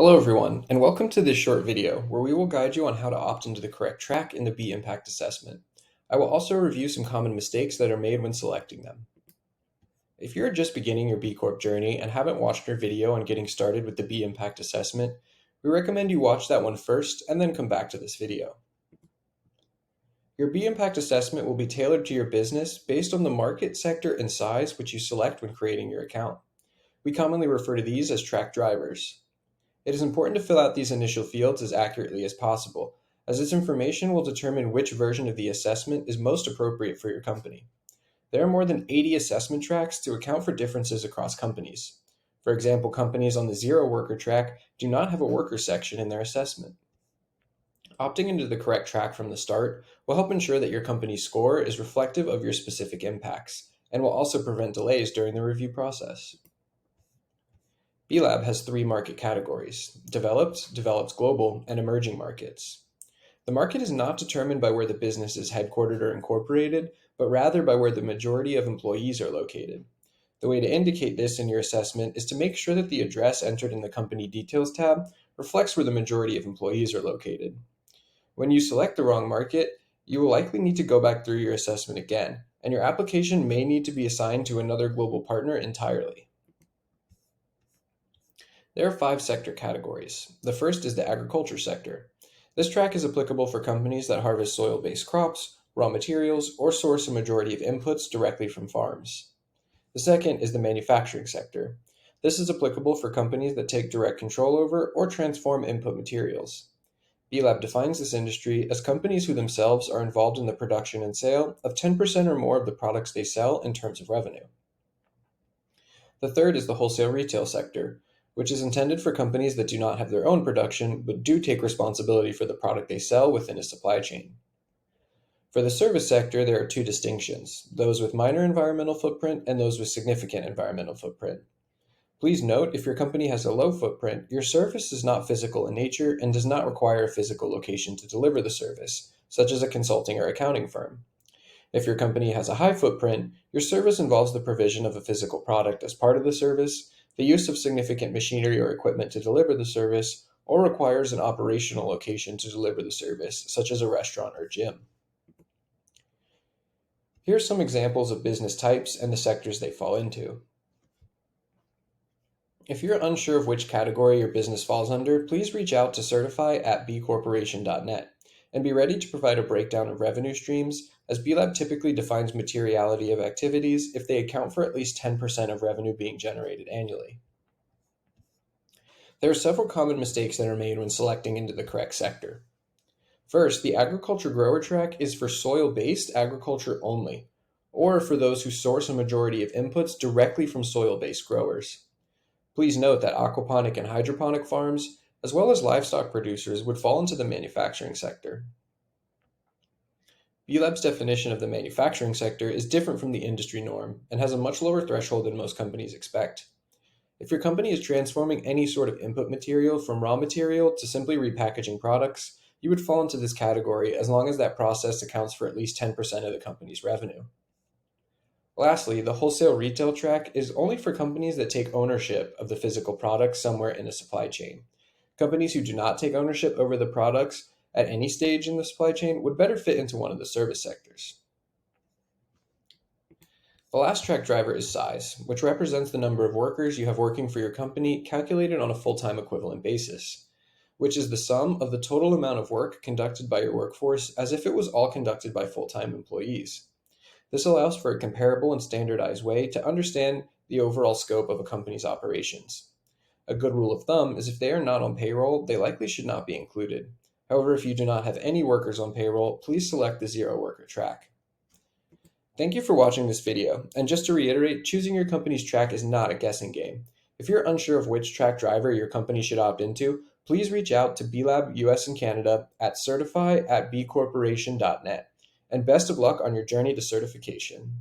Hello everyone, and welcome to this short video where we will guide you on how to opt into the correct track in the B Impact Assessment. I will also review some common mistakes that are made when selecting them. If you're just beginning your B Corp journey and haven't watched our video on getting started with the B Impact Assessment, we recommend you watch that one first and then come back to this video. Your B Impact Assessment will be tailored to your business based on the market, sector, and size which you select when creating your account. We commonly refer to these as track drivers. It is important to fill out these initial fields as accurately as possible, as this information will determine which version of the assessment is most appropriate for your company. There are more than 80 assessment tracks to account for differences across companies. For example, companies on the zero worker track do not have a worker section in their assessment. Opting into the correct track from the start will help ensure that your company's score is reflective of your specific impacts, and will also prevent delays during the review process. B-Lab has three market categories: developed, developed global, and emerging markets. The market is not determined by where the business is headquartered or incorporated, but rather by where the majority of employees are located. The way to indicate this in your assessment is to make sure that the address entered in the Company Details tab reflects where the majority of employees are located. When you select the wrong market, you will likely need to go back through your assessment again, and your application may need to be assigned to another global partner entirely. There are 5 sector categories. The first is the agriculture sector. This track is applicable for companies that harvest soil-based crops, raw materials, or source a majority of inputs directly from farms. The second is the manufacturing sector. This is applicable for companies that take direct control over or transform input materials. B-Lab defines this industry as companies who themselves are involved in the production and sale of 10% or more of the products they sell in terms of revenue. The third is the wholesale retail sector, which is intended for companies that do not have their own production but do take responsibility for the product they sell within a supply chain. For the service sector, there are 2 distinctions: those with minor environmental footprint and those with significant environmental footprint. Please note, if your company has a low footprint, your service is not physical in nature and does not require a physical location to deliver the service, such as a consulting or accounting firm. If your company has a high footprint, your service involves the provision of a physical product as part of the service, the use of significant machinery or equipment to deliver the service, or requires an operational location to deliver the service, such as a restaurant or gym. Here are some examples of business types and the sectors they fall into. If you're unsure of which category your business falls under, please reach out to certify@bcorporation.net and be ready to provide a breakdown of revenue streams, as B-Lab typically defines materiality of activities if they account for at least 10% of revenue being generated annually. There are several common mistakes that are made when selecting into the correct sector. First, the agriculture grower track is for soil-based agriculture only, or for those who source a majority of inputs directly from soil-based growers. Please note that aquaponic and hydroponic farms, as well as livestock producers, would fall into the manufacturing sector. B-Lab's definition of the manufacturing sector is different from the industry norm and has a much lower threshold than most companies expect. If your company is transforming any sort of input material from raw material to simply repackaging products, you would fall into this category as long as that process accounts for at least 10% of the company's revenue. Lastly, the wholesale retail track is only for companies that take ownership of the physical product somewhere in the supply chain. Companies who do not take ownership over the products at any stage in the supply chain would better fit into one of the service sectors. The last track driver is size, which represents the number of workers you have working for your company calculated on a full-time equivalent basis, which is the sum of the total amount of work conducted by your workforce as if it was all conducted by full-time employees. This allows for a comparable and standardized way to understand the overall scope of a company's operations. A good rule of thumb is if they are not on payroll, they likely should not be included. However, if you do not have any workers on payroll, please select the zero worker track. Thank you for watching this video, and just to reiterate, choosing your company's track is not a guessing game. If you're unsure of which track driver your company should opt into, please reach out to B-Lab US and Canada at certify@bcorporation.net, and best of luck on your journey to certification.